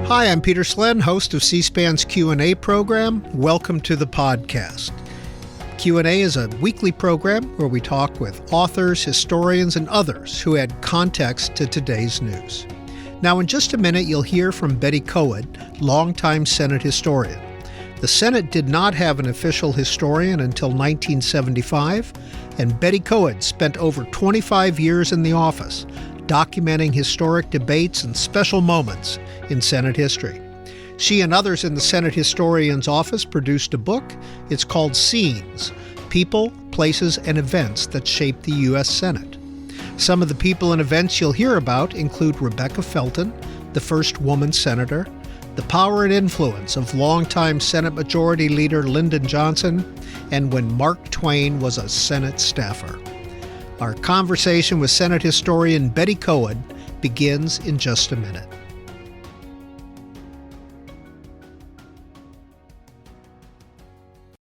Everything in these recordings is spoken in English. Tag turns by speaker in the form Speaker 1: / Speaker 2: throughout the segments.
Speaker 1: Hi, I'm Peter Slen, host of C-SPAN's Q&A program. Welcome to the podcast. Q&A is a weekly program where we talk with authors, historians, and others who add context to today's news. Now, in just a minute, you'll hear from Betty Koed, longtime Senate historian. The Senate did not have an official historian until 1975, and Betty Koed spent over 25 years in the office, documenting historic debates and special moments in Senate history. She and others in the Senate Historian's Office produced a book. It's called Scenes: People, Places, and Events That Shaped the U.S. Senate. Some of the people and events you'll hear about include Rebecca Felton, the first woman senator, the power and influence of longtime Senate Majority Leader Lyndon Johnson, and when Mark Twain was a Senate staffer. Our conversation with Senate historian Betty Koed begins in just a minute.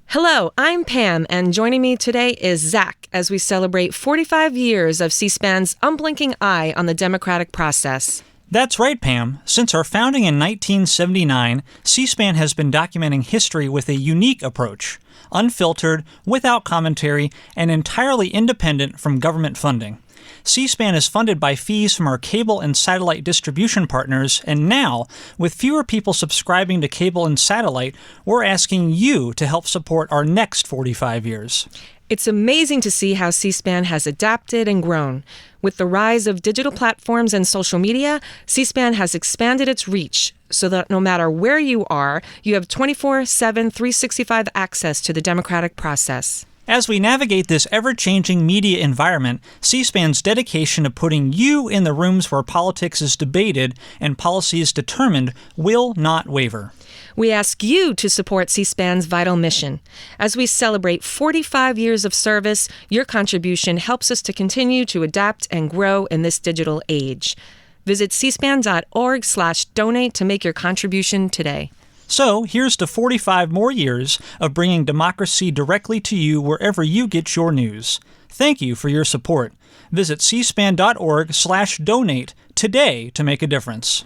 Speaker 2: Hello, I'm Pam, and joining me today is Zach as we celebrate 45 years of C-SPAN's unblinking eye on the democratic process.
Speaker 3: That's right, Pam. Since our founding in 1979, C-SPAN has been documenting history with a unique approach, unfiltered, without commentary, and entirely independent from government funding. C-SPAN is funded by fees from our cable and satellite distribution partners, and now, with fewer people subscribing to cable and satellite, we're asking you to help support our next 45 years.
Speaker 2: It's amazing to see how C-SPAN has adapted and grown. With the rise of digital platforms and social media, C-SPAN has expanded its reach so that no matter where you are, you have 24/7, 365 access to the democratic process.
Speaker 3: As we navigate this ever-changing media environment, C-SPAN's dedication to putting you in the rooms where politics is debated and policy is determined will not waver.
Speaker 2: We ask you to support C-SPAN's vital mission. As we celebrate 45 years of service, your contribution helps us to continue to adapt and grow in this digital age. Visit cspan.org/donate to make your contribution today.
Speaker 3: So, here's to 45 more years of bringing democracy directly to you wherever you get your news. Thank you for your support. Visit cspan.org/donate today to make a difference.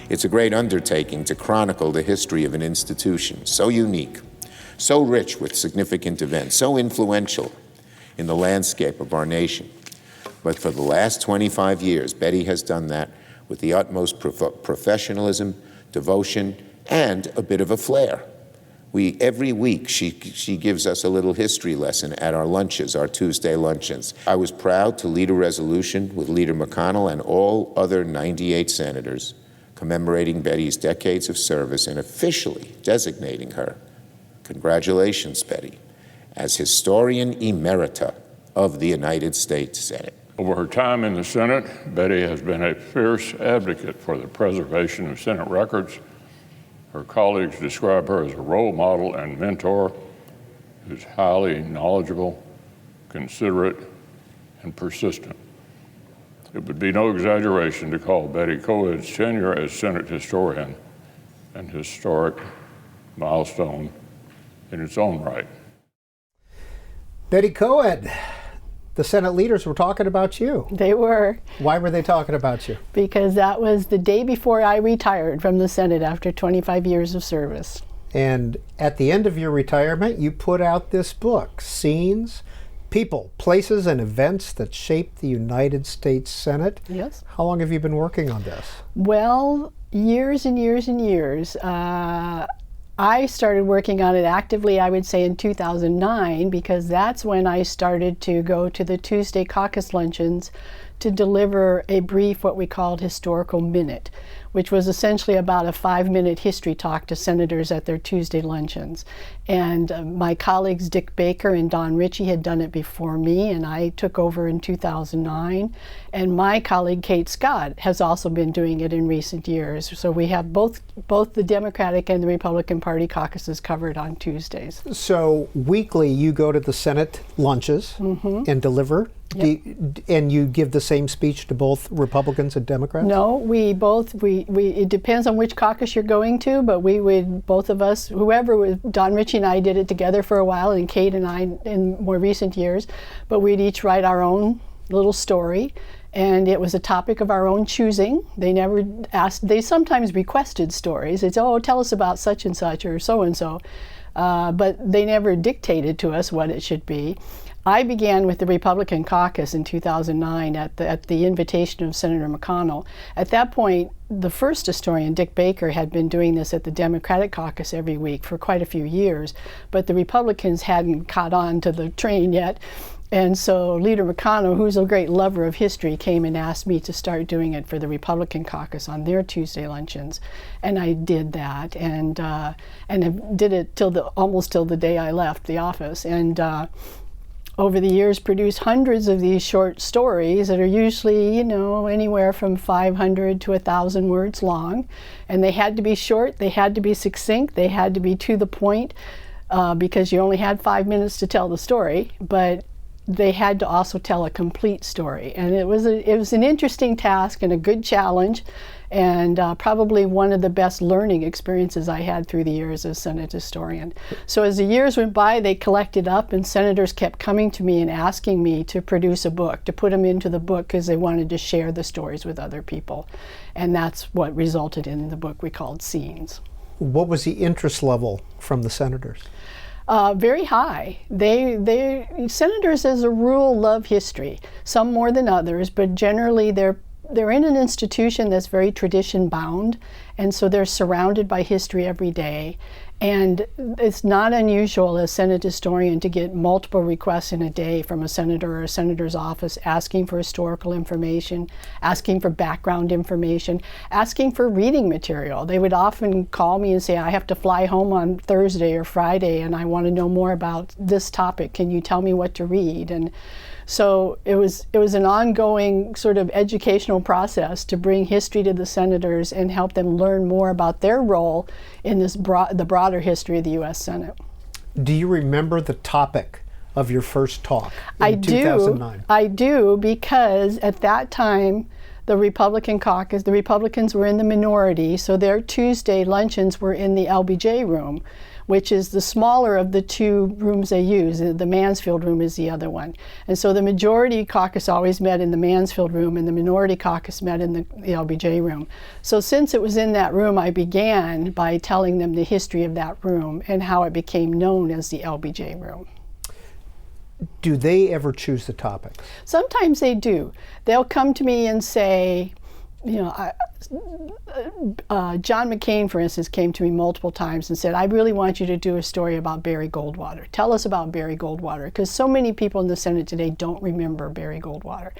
Speaker 4: It's a great undertaking to chronicle the history of an institution so unique, so rich with significant events, so influential in the landscape of our nation. But for the last 25 years, Betty has done that with the utmost professionalism, devotion, and a bit of a flair. Every week, she gives us a little history lesson at our lunches, our Tuesday luncheons. I was proud to lead a resolution with Leader McConnell and all other 98 senators commemorating Betty's decades of service and officially designating her, congratulations, Betty, as Historian Emerita of the United States Senate.
Speaker 5: Over her time in the Senate, Betty has been a fierce advocate for the preservation of Senate records. Her colleagues describe her as a role model and mentor who's highly knowledgeable, considerate, and persistent. It would be no exaggeration to call Betty Koed's tenure as Senate historian an historic milestone in its own right.
Speaker 1: Betty Koed, the Senate leaders were talking about you.
Speaker 6: They were.
Speaker 1: Why were they talking about you?
Speaker 6: Because that was the day before I retired from the Senate after 25 years of service.
Speaker 1: And at the end of your retirement, you put out this book, Scenes: People, Places, and Events That Shaped the United States Senate.
Speaker 6: Yes.
Speaker 1: How long have you been working on this?
Speaker 6: Well, years and years and years. I started working on it actively, I would say, in 2009, because that's when I started to go to the Tuesday caucus luncheons to deliver a brief, what we called historical minute, which was essentially about a 5-minute history talk to senators at their Tuesday luncheons. And my colleagues Dick Baker and Don Ritchie had done it before me, and I took over in 2009. And my colleague Kate Scott has also been doing it in recent years. So we have both the Democratic and the Republican Party caucuses covered on Tuesdays.
Speaker 1: So weekly you go to the Senate lunches and deliver And you give the same speech to both Republicans and Democrats?
Speaker 6: No, it depends on which caucus you're going to, but we would, both of us, Don Ritchie and I did it together for a while, and Kate and I in more recent years, but we'd each write our own little story, and it was a topic of our own choosing. They never asked, they sometimes requested stories. It's, oh, tell us about such and such or so and so, but they never dictated to us what it should be. I began with the Republican caucus in 2009 at the invitation of Senator McConnell. At that point, the first historian, Dick Baker, had been doing this at the Democratic caucus every week for quite a few years, but the Republicans hadn't caught on to the train yet. And so Leader McConnell, who's a great lover of history, came and asked me to start doing it for the Republican caucus on their Tuesday luncheons. And I did that, and I did it almost till the day I left the office. And over the years produced hundreds of these short stories that are usually, anywhere from 500 to 1,000 words long. And they had to be short, they had to be succinct, they had to be to the point, because you only had 5 minutes to tell the story, but they had to also tell a complete story. And it was an interesting task and a good challenge, and probably one of the best learning experiences I had through the years as Senate historian. So as the years went by, they collected up, and senators kept coming to me and asking me to produce a book, to put them into the book, because they wanted to share the stories with other people. And that's what resulted in the book we called Scenes.
Speaker 1: What was the interest level from the senators?
Speaker 6: Very high. Senators, as a rule, love history. Some more than others, but generally they're in an institution that's very tradition bound, and so they're surrounded by history every day. And it's not unusual as Senate historian to get multiple requests in a day from a senator or a senator's office asking for historical information, asking for background information, asking for reading material. They would often call me and say, I have to fly home on Thursday or Friday and I want to know more about this topic. Can you tell me what to read? And so it was an ongoing sort of educational process to bring history to the senators and help them learn more about their role in the broader history of the U.S. Senate.
Speaker 1: Do you remember the topic of your first talk in 2009?
Speaker 6: I do, because at that time, the Republican caucus, the Republicans were in the minority, so their Tuesday luncheons were in the LBJ room, which is the smaller of the two rooms they use. The Mansfield room is the other one. And so the majority caucus always met in the Mansfield room, and the minority caucus met in the LBJ room. So since it was in that room, I began by telling them the history of that room and how it became known as the LBJ room.
Speaker 1: Do they ever choose the topics?
Speaker 6: Sometimes they do. They'll come to me and say, John McCain, for instance, came to me multiple times and said, I really want you to do a story about Barry Goldwater. Tell us about Barry Goldwater, because so many people in the Senate today don't remember Barry Goldwater.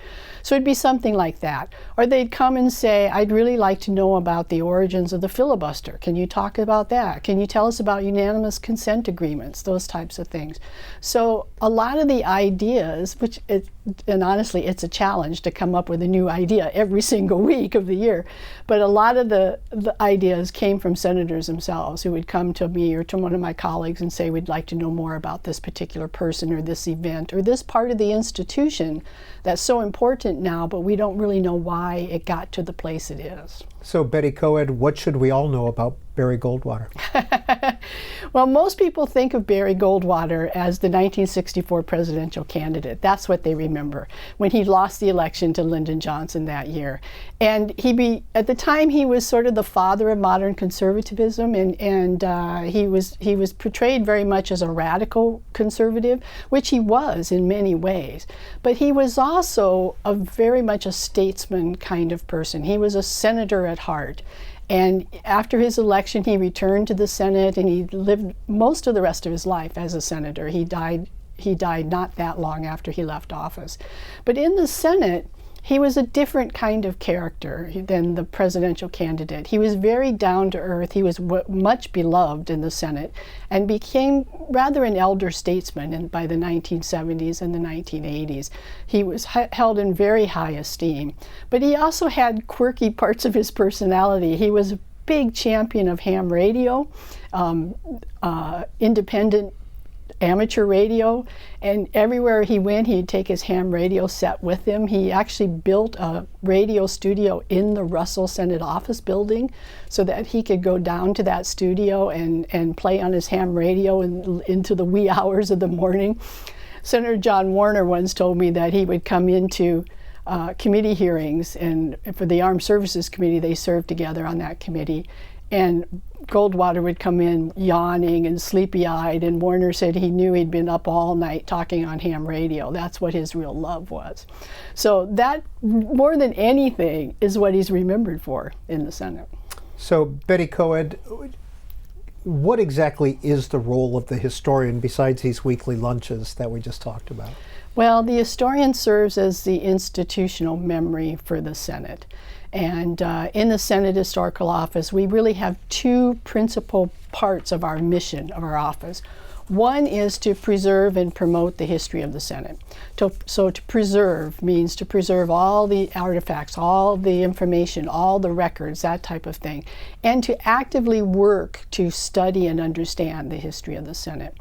Speaker 6: So it'd be something like that. Or they'd come and say, I'd really like to know about the origins of the filibuster. Can you talk about that? Can you tell us about unanimous consent agreements? Those types of things. So a lot of the ideas, and honestly, it's a challenge to come up with a new idea every single week of the year. But a lot of the ideas came from senators themselves, who would come to me or to one of my colleagues and say, we'd like to know more about this particular person or this event or this part of the institution that's so important now, but we don't really know why it got to the place it is.
Speaker 1: So, Betty Koed, what should we all know about Barry Goldwater?
Speaker 6: Well, most people think of Barry Goldwater as the 1964 presidential candidate. That's what they remember, when he lost the election to Lyndon Johnson that year. And at the time, he was sort of the father of modern conservatism, and he was portrayed very much as a radical conservative, which he was in many ways. But he was also very much a statesman kind of person. He was a senator at heart. And after his election, he returned to the Senate, and he lived most of the rest of his life as a senator. He died not that long after he left office. But in the Senate, he was a different kind of character than the presidential candidate. He was very down to earth. He was much beloved in the Senate and became rather an elder statesman by the 1970s and the 1980s. He was held in very high esteem. But he also had quirky parts of his personality. He was a big champion of ham radio, independent amateur radio, and everywhere he went, he'd take his ham radio set with him. He actually built a radio studio in the Russell Senate office building so that he could go down to that studio and play on his ham radio into the wee hours of the morning. Senator John Warner once told me that he would come into committee hearings, and for the Armed Services Committee, they served together on that committee, and Goldwater would come in yawning and sleepy-eyed, and Warner said he knew he'd been up all night talking on ham radio. That's what his real love was. So that, more than anything, is what he's remembered for in the Senate.
Speaker 1: So, Betty Koed, what exactly is the role of the historian besides these weekly lunches that we just talked about?
Speaker 6: Well, the historian serves as the institutional memory for the Senate. And in the Senate Historical Office, we really have two principal parts of our mission of our office. One is to preserve and promote the history of the Senate. So to preserve means to preserve all the artifacts, all the information, all the records, that type of thing, and to actively work to study and understand the history of the Senate.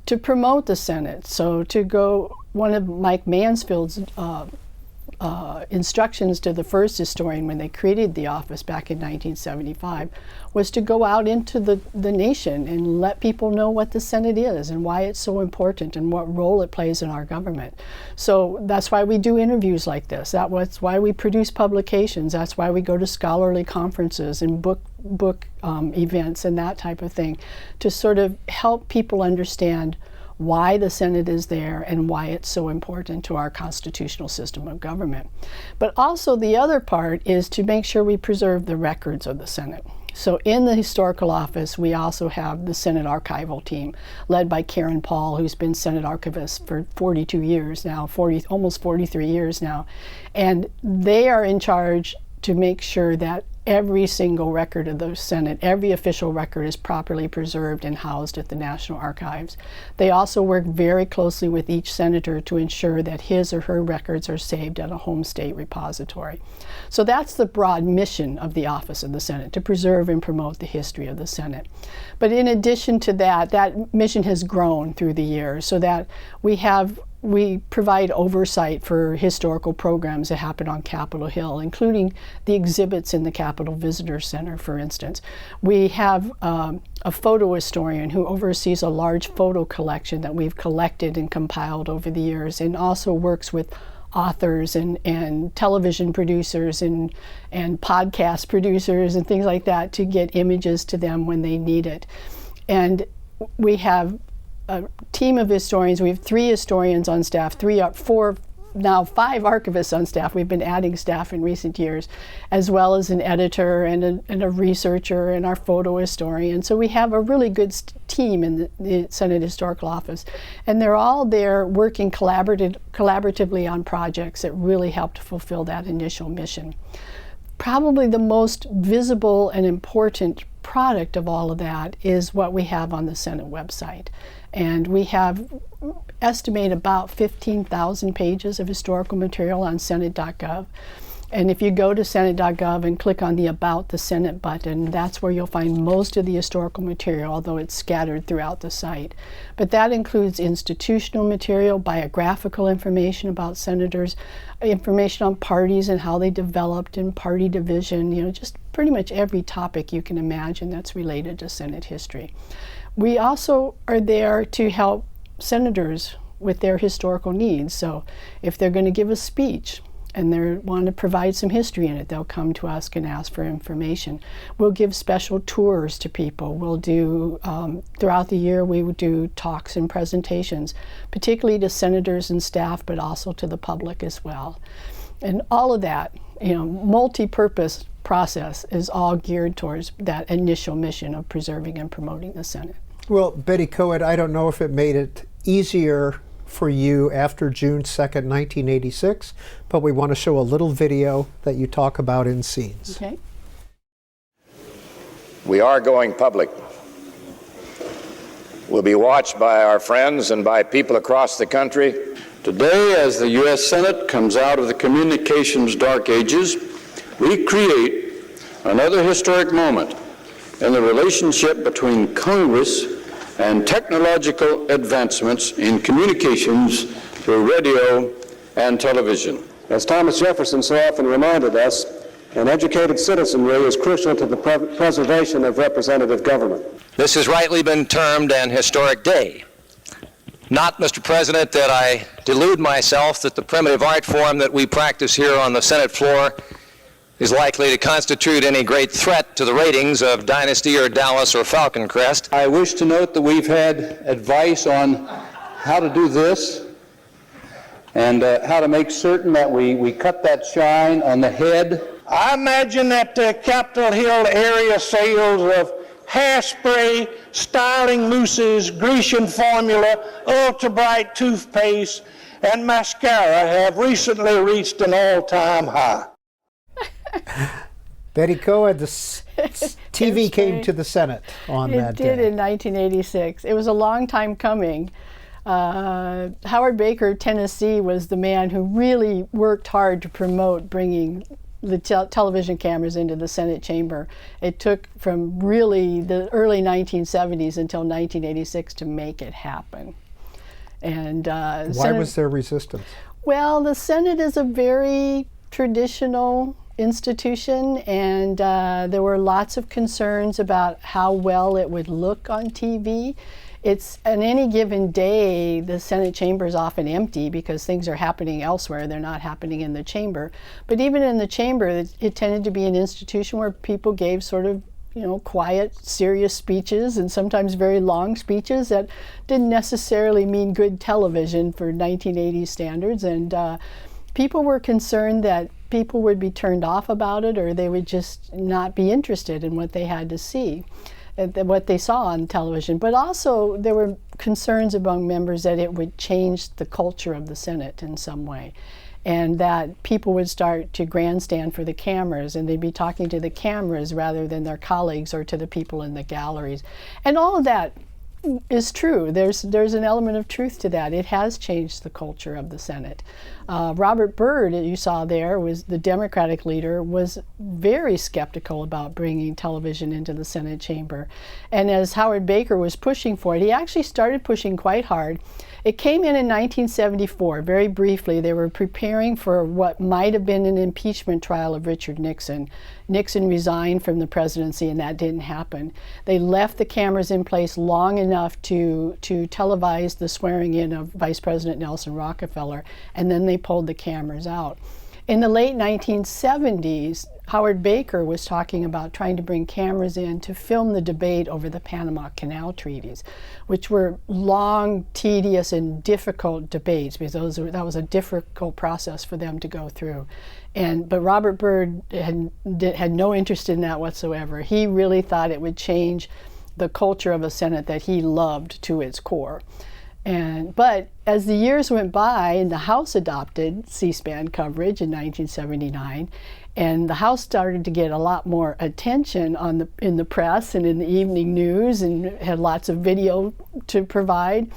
Speaker 6: To promote the Senate, so to go, one of Mike Mansfield's instructions to the first historian when they created the office back in 1975 was to go out into the nation and let people know what the Senate is and why it's so important and what role it plays in our government. So that's why we do interviews like this. That's why we produce publications. That's why we go to scholarly conferences and book events and that type of thing, to sort of help people understand why the Senate is there and why it's so important to our constitutional system of government. But also the other part is to make sure we preserve the records of the Senate. So in the Historical Office, we also have the Senate Archival Team, led by Karen Paul, who's been Senate Archivist for 42 years now, almost 43 years now. And they are in charge to make sure that every single record of the Senate, every official record, is properly preserved and housed at the National Archives. They also work very closely with each senator to ensure that his or her records are saved at a home state repository. So that's the broad mission of the Office of the Senate, to preserve and promote the history of the Senate. But in addition to that, that mission has grown through the years, so that we provide oversight for historical programs that happen on Capitol Hill, including the exhibits in the Capitol Visitor Center, for instance. We have a photo historian who oversees a large photo collection that we've collected and compiled over the years, and also works with authors and television producers and podcast producers and things like that to get images to them when they need it. And we have a team of historians. We have 3 historians on staff, 4, now 5 archivists on staff. We've been adding staff in recent years, as well as an editor and a researcher and our photo historian. So we have a really good team in the Senate Historical Office, and they're all there working collaboratively on projects that really help to fulfill that initial mission. Probably the most visible and important product of all of that is what we have on the Senate website. And we estimate about 15,000 pages of historical material on Senate.gov. And if you go to Senate.gov and click on the About the Senate button, that's where you'll find most of the historical material, although it's scattered throughout the site. But that includes institutional material, biographical information about senators, information on parties and how they developed and party division, just pretty much every topic you can imagine that's related to Senate history. We also are there to help senators with their historical needs. So if they're going to give a speech and they want to provide some history in it, they'll come to us and ask for information. We'll give special tours to people. We'll do, throughout the year, we would do talks and presentations, particularly to senators and staff, but also to the public as well. And all of that, multi-purpose process is all geared towards that initial mission of preserving and promoting the Senate.
Speaker 1: Well, Betty Koed, I don't know if it made it easier for you after June 2nd, 1986, but we want to show a little video that you talk about in scenes.
Speaker 6: Okay.
Speaker 7: We are going public. We'll be watched by our friends and by people across the country.
Speaker 8: Today, as the U.S. Senate comes out of the communications dark ages, we create another historic moment in the relationship between Congress and technological advancements in communications through radio and television.
Speaker 9: As Thomas Jefferson so often reminded us, an educated citizenry is crucial to the preservation of representative government.
Speaker 7: This has rightly been termed an historic day. Not, Mr. President, that I delude myself that the primitive art form that we practice here on the Senate floor is likely to constitute any great threat to the ratings of Dynasty or Dallas or Falcon Crest.
Speaker 8: I wish to note that we've had advice on how to do this and how to make certain that we cut that shine on the head.
Speaker 10: I imagine that Capitol Hill area sales of hairspray, styling mousses, Grecian formula, Ultra Bright toothpaste, and mascara have recently reached an all-time high.
Speaker 1: Betty Koed, the TV came to the Senate on that day.
Speaker 6: It did in 1986. It was a long time coming. Howard Baker, Tennessee, was the man who really worked hard to promote bringing the television cameras into the Senate chamber. It took from really the early 1970s until 1986 to make it happen. And
Speaker 1: why was there resistance?
Speaker 6: Well, the Senate is a very traditional institution, and there were lots of concerns about how well it would look on TV. It's on any given day, the Senate chamber is often empty because things are happening elsewhere. They're not happening in the chamber. But even in the chamber, it tended to be an institution where people gave sort of, quiet, serious speeches, and sometimes very long speeches that didn't necessarily mean good television for 1980s standards. And people were concerned that people would be turned off about it, or they would just not be interested in what they had to see, what they saw on television. But also there were concerns among members that it would change the culture of the Senate in some way, and that people would start to grandstand for the cameras, and they'd be talking to the cameras rather than their colleagues or to the people in the galleries. And all of that is true. There's an element of truth to that. It has changed the culture of the Senate. Robert Byrd, you saw there, was the Democratic leader, was very skeptical about bringing television into the Senate chamber. And as Howard Baker was pushing for it, he actually started pushing quite hard. It came in 1974, very briefly. They were preparing for what might have been an impeachment trial of Richard Nixon. Nixon resigned from the presidency, and that didn't happen. They left the cameras in place long enough to televise the swearing in of Vice President Nelson Rockefeller, and then they pulled the cameras out. In the late 1970s, Howard Baker was talking about trying to bring cameras in to film the debate over the Panama Canal treaties, which were long, tedious, and difficult debates, because that was a difficult process for them to go through. But Robert Byrd had no interest in that whatsoever. He really thought it would change the culture of a Senate that he loved to its core. But as the years went by and the House adopted C-SPAN coverage in 1979, and the House started to get a lot more attention in the press and in the evening news, and had lots of video to provide,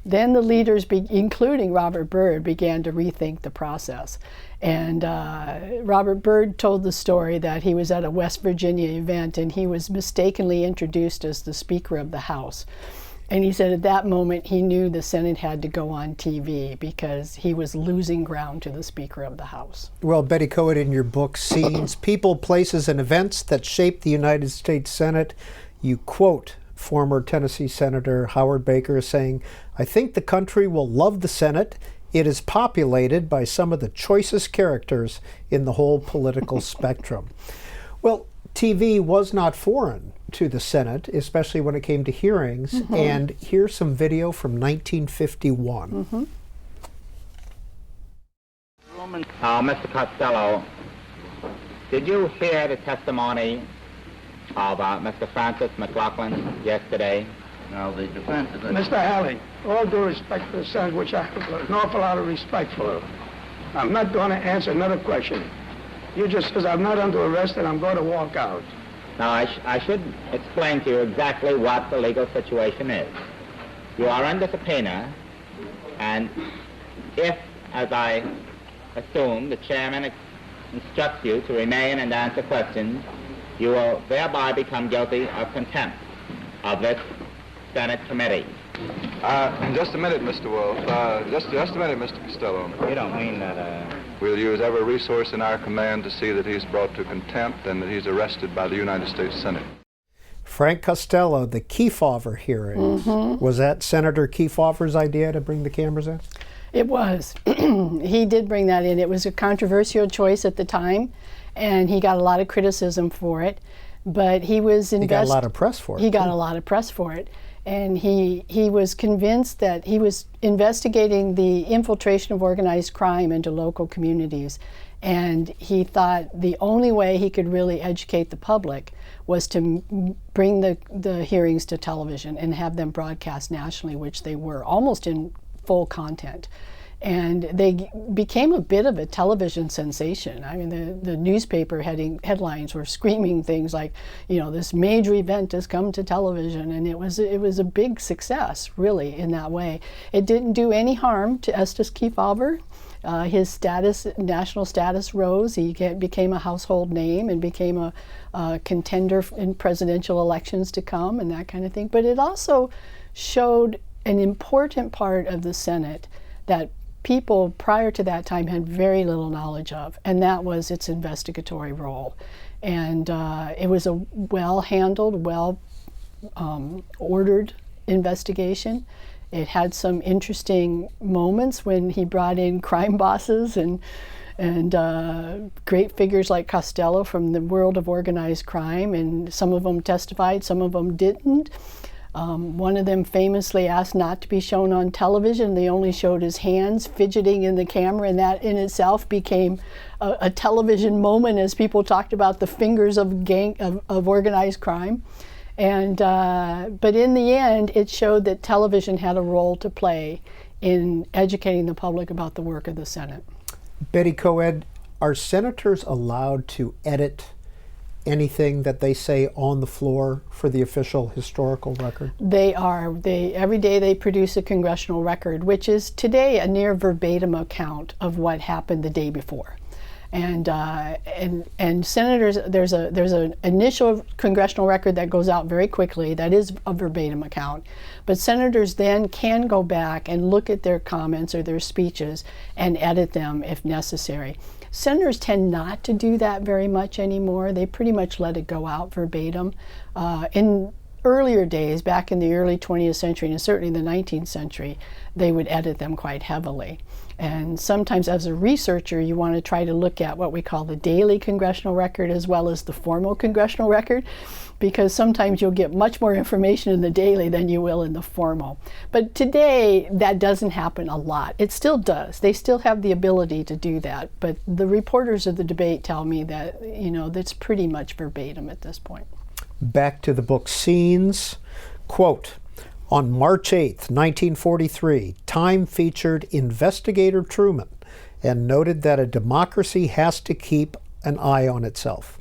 Speaker 6: then the leaders, including Robert Byrd, began to rethink the process. And Robert Byrd told the story that he was at a West Virginia event and he was mistakenly introduced as the Speaker of the House. And he said at that moment he knew the Senate had to go on TV because he was losing ground to the Speaker of the House.
Speaker 1: Well, Betty Koed, in your book, Scenes, People, Places, and Events That Shaped the United States Senate, you quote former Tennessee Senator Howard Baker saying, "I think the country will love the Senate. It is populated by some of the choicest characters in the whole political spectrum." Well, TV was not foreign to the Senate, especially when it came to hearings. Mm-hmm. And here's some video from 1951.
Speaker 6: Mm-hmm.
Speaker 11: Mr. Costello, did you hear the testimony of Mr. Francis McLaughlin yesterday?
Speaker 12: No, the defense is...
Speaker 10: Mr. Halley, all due respect for the Senate, which I have an awful lot of respect for, I'm not going to answer another question. You just says I'm not under arrest and I'm going to walk out.
Speaker 11: Now, I should explain to you exactly what the legal situation is. You are under subpoena, and if, as I assume, the chairman instructs you to remain and answer questions, you will thereby become guilty of contempt of this Senate committee.
Speaker 12: Just a minute, Mr. Wolf. Just a minute, Mr. Costello.
Speaker 11: You don't mean that,
Speaker 12: We'll use every resource in our command to see that he's brought to contempt and that he's arrested by the United States Senate.
Speaker 1: Frank Costello, the Kefauver hearing. Was that Senator Kefauver's idea to bring the cameras in?
Speaker 6: It was. He did bring that in. It was a controversial choice at the time, and he got a lot of criticism for it. But he was
Speaker 1: He got a lot of press for it.
Speaker 6: He got a lot of press for it. And he was convinced that he was investigating the infiltration of organized crime into local communities. And he thought the only way he could really educate the public was to bring the hearings to television and have them broadcast nationally, which they were, almost in full content. And they became a bit of a television sensation. I mean, the newspaper headlines were screaming things like, you know, this major event has come to television, and it was a big success, really, in that way. It didn't do any harm to Estes Kefauver. His national status rose. He became a household name and became a contender in presidential elections to come and that kind of thing. But it also showed an important part of the Senate that people prior to that time had very little knowledge of, and that was its investigatory role. And it was a well-handled, well-ordered investigation. It had some interesting moments when he brought in crime bosses and great figures like Costello from the world of organized crime, and some of them testified, some of them didn't. One of them famously asked not to be shown on television. They only showed his hands fidgeting in the camera, and that in itself became a television moment as people talked about the fingers of organized crime. And but in the end, it showed that television had a role to play in educating the public about the work of the Senate.
Speaker 1: Betty Koed, are senators allowed to edit anything that they say on the floor for the official historical record?
Speaker 6: They are. Every day they produce a congressional record, which is today a near verbatim account of what happened the day before. And senators, there's an initial congressional record that goes out very quickly. That is a verbatim account. But senators then can go back and look at their comments or their speeches and edit them if necessary. Senators tend not to do that very much anymore. They pretty much let it go out verbatim. In earlier days, back in the early 20th century and certainly the 19th century, they would edit them quite heavily. And sometimes as a researcher, you want to try to look at what we call the daily congressional record as well as the formal congressional record, because sometimes you'll get much more information in the daily than you will in the formal. But today, that doesn't happen a lot. It still does. They still have the ability to do that. But the reporters of the debate tell me that, you know, that's pretty much verbatim at this point.
Speaker 1: Back to the book Scenes. Quote, on March 8th, 1943, Time featured Investigator Truman and noted that a democracy has to keep an eye on itself.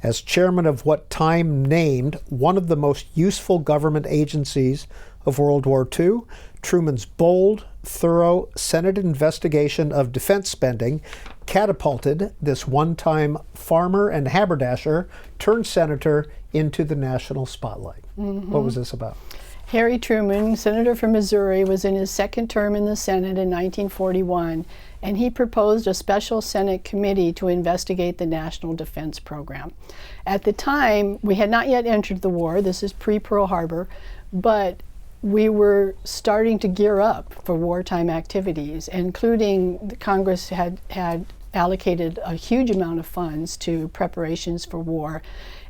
Speaker 1: As chairman of what Time named one of the most useful government agencies of World War II, Truman's bold, thorough Senate investigation of defense spending catapulted this one-time farmer and haberdasher turned senator into the national spotlight. What was this about?
Speaker 6: Harry Truman, senator from Missouri, was in his second term in the Senate in 1941, and he proposed a special Senate committee to investigate the National Defense Program. At the time, we had not yet entered the war. This is pre-Pearl Harbor, but we were starting to gear up for wartime activities, including the Congress had allocated a huge amount of funds to preparations for war,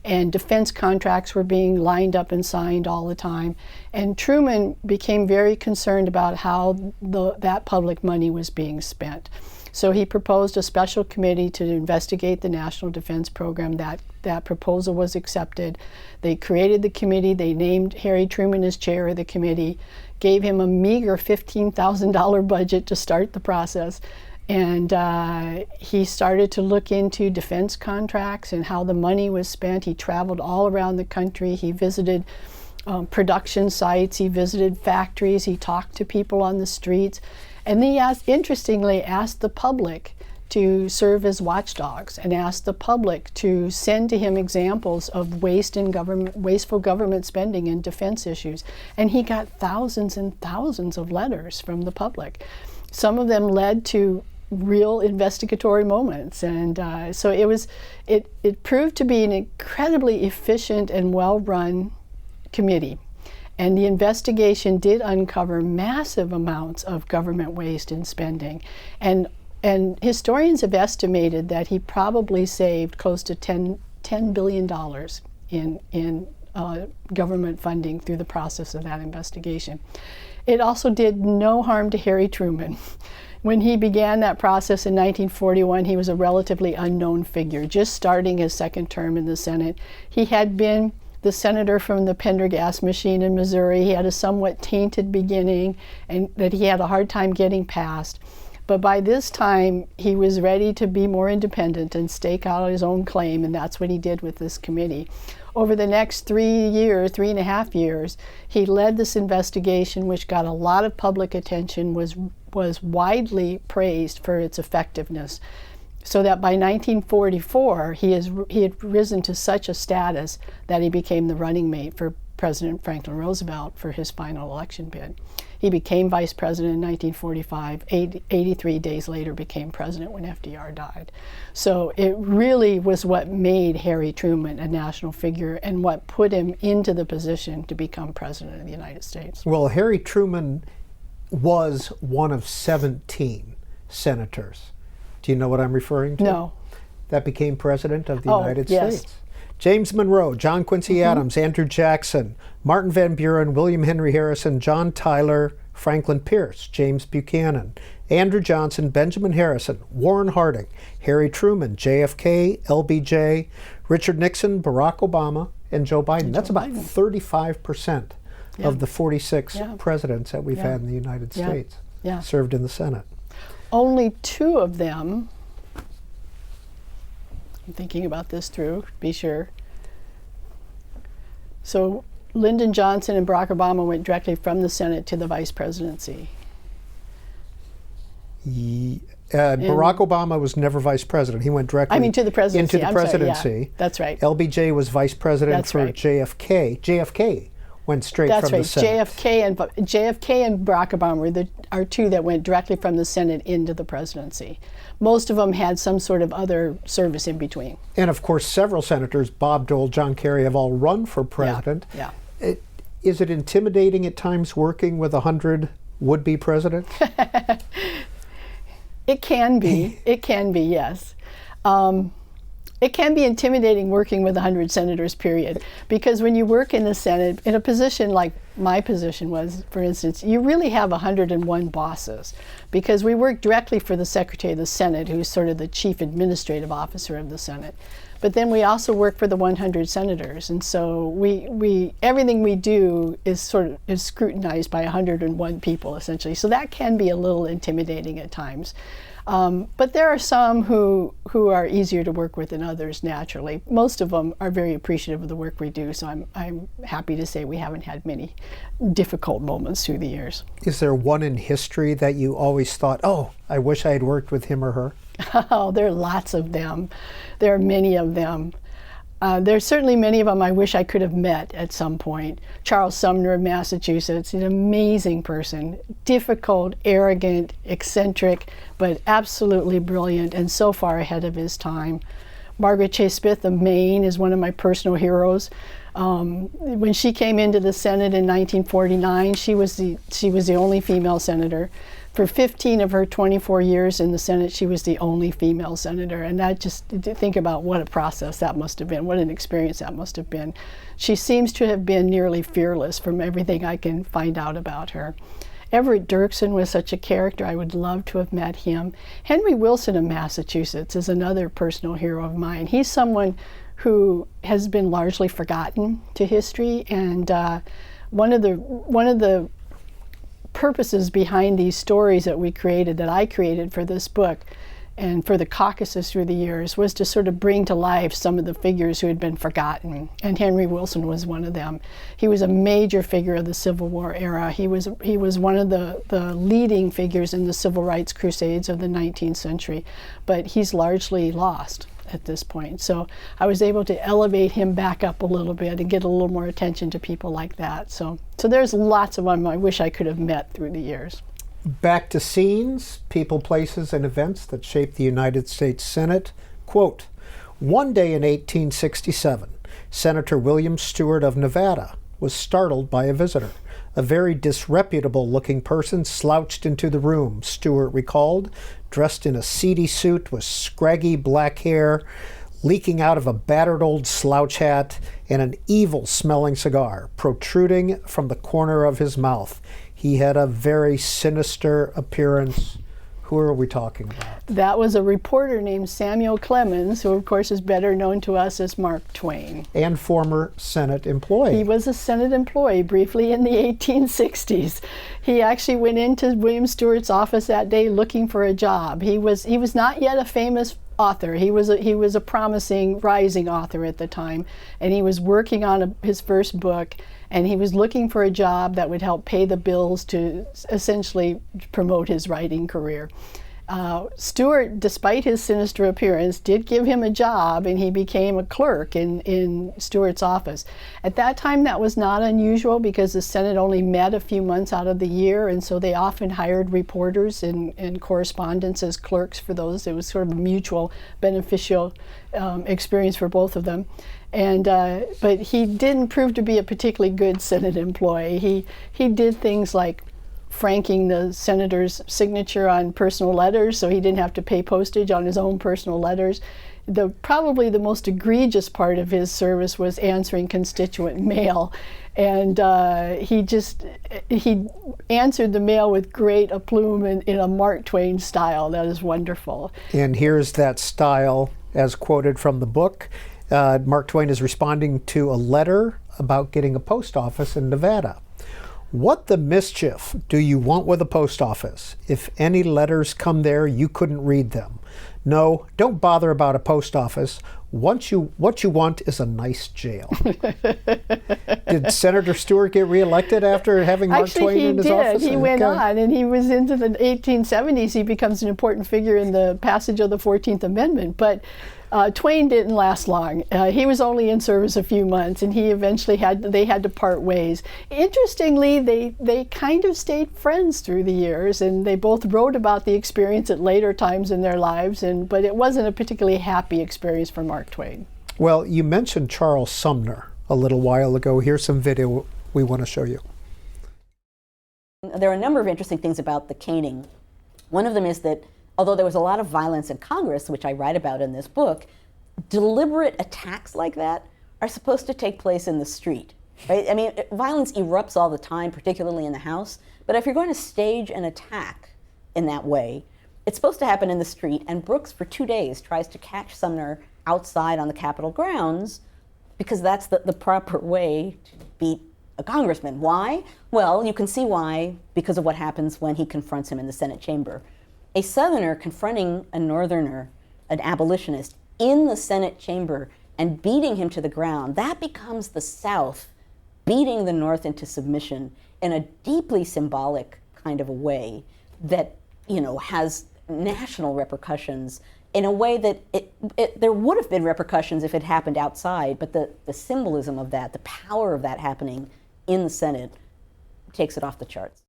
Speaker 6: and defense contracts were being lined up and signed all the time. And Truman became very concerned about how that public money was being spent. So he proposed a special committee to investigate the National Defense Program. That proposal was accepted. They created the committee. They named Harry Truman as chair of the committee, gave him a meager $15,000 budget to start the process. And he started to look into defense contracts and how the money was spent. He traveled all around the country. He visited production sites. He visited factories. He talked to people on the streets. And he interestingly asked the public to serve as watchdogs and asked the public to send to him examples of wasteful government spending in defense issues. And he got thousands and thousands of letters from the public. Some of them led to real investigatory moments, and so it proved to be an incredibly efficient and well-run committee. And the investigation did uncover massive amounts of government waste and spending, and historians have estimated that he probably saved close to $10 billion in government funding through the process of that investigation. It also did no harm to Harry Truman. When he began that process in 1941, he was a relatively unknown figure, just starting his second term in the Senate. He had been the senator from the Pendergast machine in Missouri. He had a somewhat tainted beginning and that he had a hard time getting past. But by this time, he was ready to be more independent and stake out his own claim, and that's what he did with this committee. Over the next 3.5 years, he led this investigation, which got a lot of public attention, was widely praised for its effectiveness, so that by 1944, he had risen to such a status that he became the running mate for President Franklin Roosevelt for his final election bid. He became vice president in 1945, 83 days later became president when FDR died. So it really was what made Harry Truman a national figure and what put him into the position to become president of the United States.
Speaker 1: Well, Harry Truman was one of 17 senators. Do you know what I'm referring to?
Speaker 6: No.
Speaker 1: That became president of the United
Speaker 6: yes.
Speaker 1: States. James Monroe, John Quincy Adams, Andrew Jackson, Martin Van Buren, William Henry Harrison, John Tyler, Franklin Pierce, James Buchanan, Andrew Johnson, Benjamin Harrison, Warren Harding, Harry Truman, JFK, LBJ, Richard Nixon, Barack Obama, and Joe Biden. That's about 35% of the 46 presidents that we've had in the United States served in the Senate.
Speaker 6: Only 2 of them, I'm thinking about this through, to be sure. So Lyndon Johnson and Barack Obama went directly from the Senate to the vice presidency.
Speaker 1: Barack Obama was never vice president. He went directly
Speaker 6: to the presidency.
Speaker 1: into the presidency.
Speaker 6: Yeah, that's right.
Speaker 1: LBJ was vice president for JFK. JFK went straight from the Senate.
Speaker 6: JFK and Barack Obama are 2 that went directly from the Senate into the presidency. Most of them had some sort of other service in between.
Speaker 1: And of course, several senators, Bob Dole, John Kerry, have all run for president.
Speaker 6: Yeah.
Speaker 1: Is it intimidating at times working with 100 would-be presidents?
Speaker 6: It can be. It can be, yes. It can be intimidating working with 100 senators, period. Because when you work in the Senate, in a position like my position was, for instance, you really have 101 bosses. Because we work directly for the Secretary of the Senate, who's sort of the chief administrative officer of the Senate. But then we also work for the 100 senators. And so we everything we do is scrutinized by 101 people, essentially. So that can be a little intimidating at times. But there are some who are easier to work with than others, naturally. Most of them are very appreciative of the work we do, so I'm happy to say we haven't had many difficult moments through the years.
Speaker 1: Is there one in history that you always thought, oh, I wish I had worked with him or her?
Speaker 6: Oh, there are lots of them. There are many of them. There's certainly many of them I wish I could have met at some point. Charles Sumner of Massachusetts, an amazing person, difficult, arrogant, eccentric, but absolutely brilliant and so far ahead of his time. Margaret Chase Smith of Maine is one of my personal heroes. When she came into the Senate in 1949, she was the only female senator. For 15 of her 24 years in the Senate, she was the only female senator. And that just, think about what a process that must have been, what an experience that must have been. She seems to have been nearly fearless from everything I can find out about her. Everett Dirksen was such a character. I would love to have met him. Henry Wilson of Massachusetts is another personal hero of mine. He's someone who has been largely forgotten to history. And one of the purposes behind these stories that I created for this book, and for the caucuses through the years, was to sort of bring to life some of the figures who had been forgotten. And Henry Wilson was one of them. He was a major figure of the Civil War era. He was one of the leading figures in the civil rights crusades of the 19th century, but he's largely lost at this point. So I was able to elevate him back up a little bit and get a little more attention to people like that. So there's lots of them I wish I could have met through the years.
Speaker 1: Back to scenes, people, places, and events that shaped the United States Senate. Quote, one day in 1867, Senator William Stewart of Nevada was startled by a visitor. A very disreputable-looking person slouched into the room, Stewart recalled, dressed in a seedy suit with scraggy black hair, leaking out of a battered old slouch hat, and an evil-smelling cigar protruding from the corner of his mouth. He had a very sinister appearance. Who are we talking about?
Speaker 6: That was a reporter named Samuel Clemens, who of course is better known to us as Mark Twain.
Speaker 1: And former Senate employee.
Speaker 6: He was a Senate employee briefly in the 1860s. He actually went into William Stewart's office that day looking for a job. He was not yet a famous author. He was a promising rising author at the time, and he was working on his first book, and he was looking for a job that would help pay the bills to essentially promote his writing career. Stewart, despite his sinister appearance, did give him a job, and he became a clerk in Stewart's office. At that time, that was not unusual because the Senate only met a few months out of the year, and so they often hired reporters and correspondents as clerks for those. It was sort of a mutual beneficial experience for both of them. And but he didn't prove to be a particularly good Senate employee. He did things like franking the senator's signature on personal letters, so he didn't have to pay postage on his own personal letters. Probably the most egregious part of his service was answering constituent mail, and he answered the mail with great aplomb in a Mark Twain style. That is wonderful.
Speaker 1: And here's that style as quoted from the book. Mark Twain is responding to a letter about getting a post office in Nevada. What the mischief do you want with a post office? If any letters come there, you couldn't read them. No, don't bother about a post office. What you want is a nice jail. Did Senator Stewart get reelected after having Mark Twain in his office?
Speaker 6: Actually, he went on, and he was into the 1870s. He becomes an important figure in the passage of the 14th Amendment. But Twain didn't last long. He was only in service a few months, and he eventually had to part ways. Interestingly, they kind of stayed friends through the years, and they both wrote about the experience at later times in their lives, but it wasn't a particularly happy experience for Mark Twain.
Speaker 1: Well, you mentioned Charles Sumner a little while ago. Here's some video we want to show you.
Speaker 13: There are a number of interesting things about the caning. One of them is that although there was a lot of violence in Congress, which I write about in this book, deliberate attacks like that are supposed to take place in the street, right? I mean, violence erupts all the time, particularly in the House, but if you're going to stage an attack in that way, it's supposed to happen in the street, and Brooks, for 2 days, tries to catch Sumner outside on the Capitol grounds because that's the proper way to beat a congressman. Why? Well, you can see why, because of what happens when he confronts him in the Senate chamber. A Southerner confronting a Northerner, an abolitionist, in the Senate chamber and beating him to the ground, that becomes the South beating the North into submission in a deeply symbolic kind of a way that, has national repercussions in a way that there would have been repercussions if it happened outside, but the symbolism of that, the power of that happening in the Senate takes it off the charts.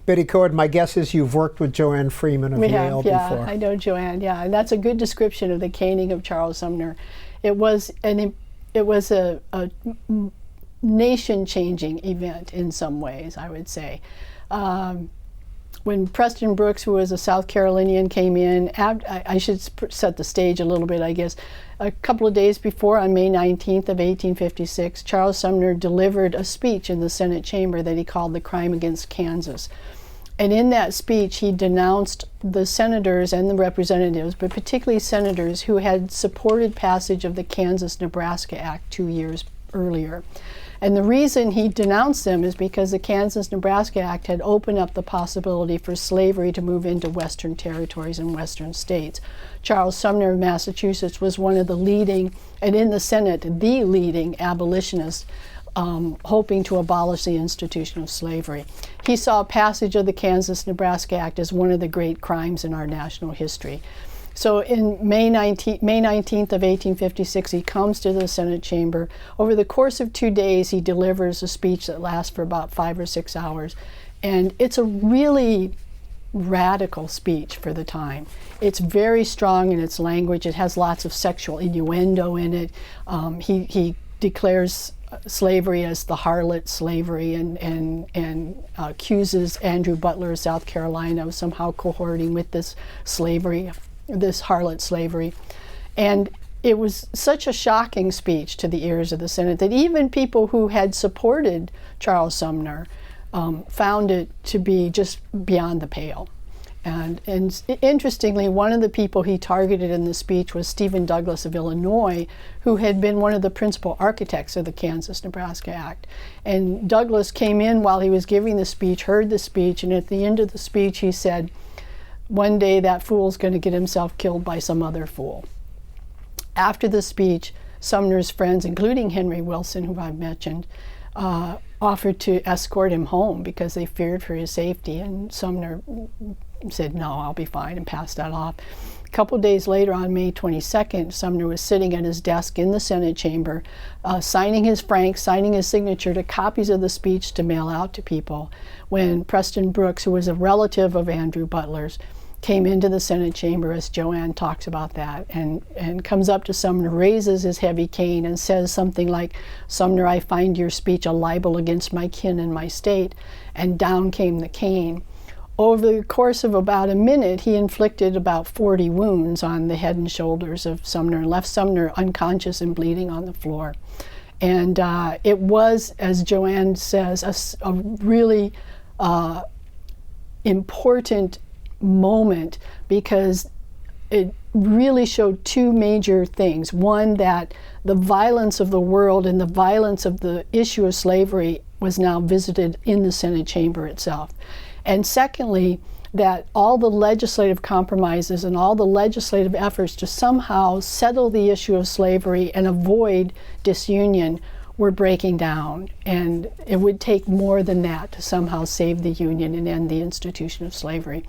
Speaker 1: Betty Koed, my guess is you've worked with Joanne Freeman of Yale before.
Speaker 6: Yeah, I know Joanne, and that's a good description of the caning of Charles Sumner. It was a nation-changing event in some ways, I would say. When Preston Brooks, who was a South Carolinian, came in, I should set the stage a little bit, I guess. A couple of days before, on May 19th of 1856, Charles Sumner delivered a speech in the Senate chamber that he called the Crime Against Kansas. And in that speech, he denounced the senators and the representatives, but particularly senators who had supported passage of the Kansas-Nebraska Act 2 years earlier. And the reason he denounced them is because the Kansas-Nebraska Act had opened up the possibility for slavery to move into Western territories and Western states. Charles Sumner of Massachusetts was one of the leading, and in the Senate, the leading abolitionists hoping to abolish the institution of slavery. He saw passage of the Kansas-Nebraska Act as one of the great crimes in our national history. So in May 19th of 1856, he comes to the Senate chamber. Over the course of 2 days, he delivers a speech that lasts for about 5 or 6 hours. And it's a really radical speech for the time. It's very strong in its language. It has lots of sexual innuendo in it. He declares slavery as the harlot slavery and accuses Andrew Butler of South Carolina of somehow cohorting with this slavery, this harlot slavery. And it was such a shocking speech to the ears of the Senate that even people who had supported Charles Sumner found it to be just beyond the pale. And interestingly, one of the people he targeted in the speech was Stephen Douglas of Illinois, who had been one of the principal architects of the Kansas-Nebraska Act. And Douglas came in while he was giving the speech, heard the speech, and at the end of the speech he said, "One day that fool's going to get himself killed by some other fool." After the speech, Sumner's friends, including Henry Wilson, who I've mentioned, offered to escort him home because they feared for his safety, and Sumner said, "No, I'll be fine," and passed that off. A couple days later, on May 22nd, Sumner was sitting at his desk in the Senate chamber, signing his signature to copies of the speech to mail out to people, when Preston Brooks, who was a relative of Andrew Butler's, came into the Senate chamber, as Joanne talks about that, and comes up to Sumner, raises his heavy cane, and says something like, "Sumner, I find your speech a libel against my kin and my state," and down came the cane. Over the course of about a minute, he inflicted about 40 wounds on the head and shoulders of Sumner and left Sumner unconscious and bleeding on the floor. And it was, as Joanne says, a really important moment, because it really showed two major things. One, that the violence of the world and the violence of the issue of slavery was now visited in the Senate chamber itself. And secondly, that all the legislative compromises and all the legislative efforts to somehow settle the issue of slavery and avoid disunion were breaking down. And it would take more than that to somehow save the Union and end the institution of slavery.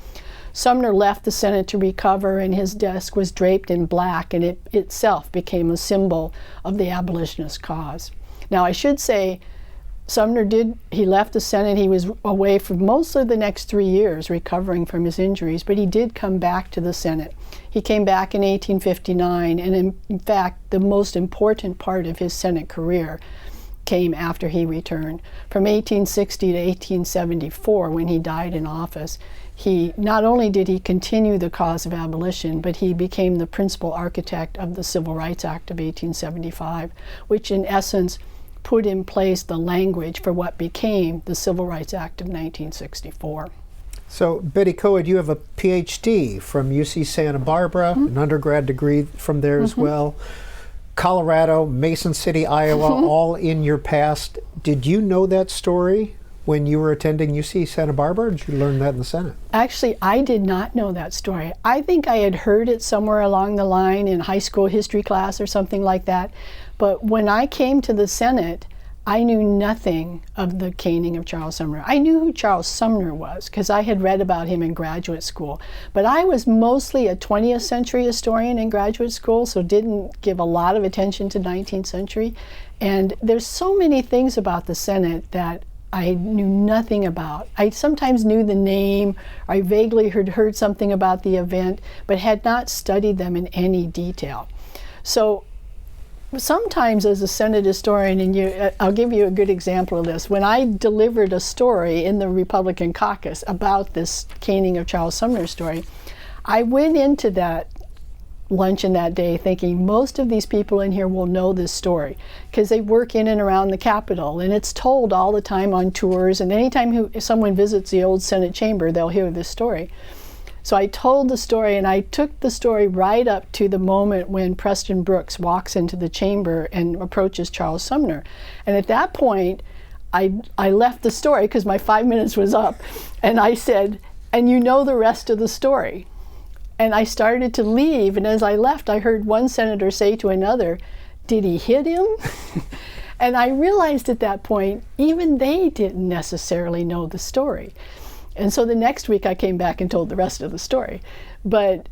Speaker 6: Sumner left the Senate to recover, and his desk was draped in black, and it itself became a symbol of the abolitionist cause. Now, I should say, he left the Senate. He was away for most of the next 3 years recovering from his injuries, but he did come back to the Senate. He came back in 1859, and in fact, the most important part of his Senate career came after he returned. From 1860 to 1874, when he died in office, not only did he continue the cause of abolition, but he became the principal architect of the Civil Rights Act of 1875, which in essence put in place the language for what became the Civil Rights Act of 1964.
Speaker 1: So, Betty Koed, you have a PhD from UC Santa Barbara, an undergrad degree from there as well. Colorado, Mason City, Iowa, all in your past. Did you know that story when you were attending UC Santa Barbara, or did you learn that in the Senate?
Speaker 6: Actually, I did not know that story. I think I had heard it somewhere along the line in high school history class or something like that. But when I came to the Senate, I knew nothing of the caning of Charles Sumner. I knew who Charles Sumner was because I had read about him in graduate school. But I was mostly a 20th century historian in graduate school, so didn't give a lot of attention to 19th century. And there's so many things about the Senate that I knew nothing about. I sometimes knew the name, I vaguely heard something about the event, but had not studied them in any detail. So sometimes as a Senate historian, and I'll give you a good example of this. When I delivered a story in the Republican caucus about this caning of Charles Sumner story, I went into that luncheon that day thinking most of these people in here will know this story because they work in and around the Capitol, and it's told all the time on tours, and anytime someone visits the old Senate chamber, they'll hear this story. So I told the story, and I took the story right up to the moment when Preston Brooks walks into the chamber and approaches Charles Sumner. And at that point, I left the story because my 5 minutes was up, and I said, and you know the rest of the story. And I started to leave, and as I left, I heard one senator say to another, did he hit him? And I realized at that point, even they didn't necessarily know the story. And so the next week I came back and told the rest of the story. But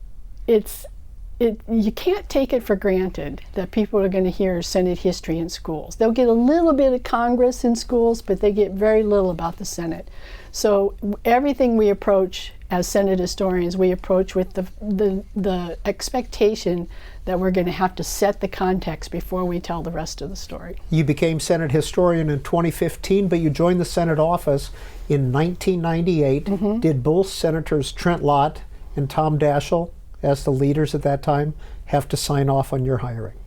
Speaker 6: you can't take it for granted that people are going to hear Senate history in schools. They'll get a little bit of Congress in schools, but they get very little about the Senate. So everything we approach as Senate historians, we approach with the expectation that we're going to have to set the context before we tell the rest of the story.
Speaker 1: You became Senate historian in 2015, but you joined the Senate office in 1998. Mm-hmm. Did both Senators Trent Lott and Tom Daschle, as the leaders at that time, have to sign off on your hiring?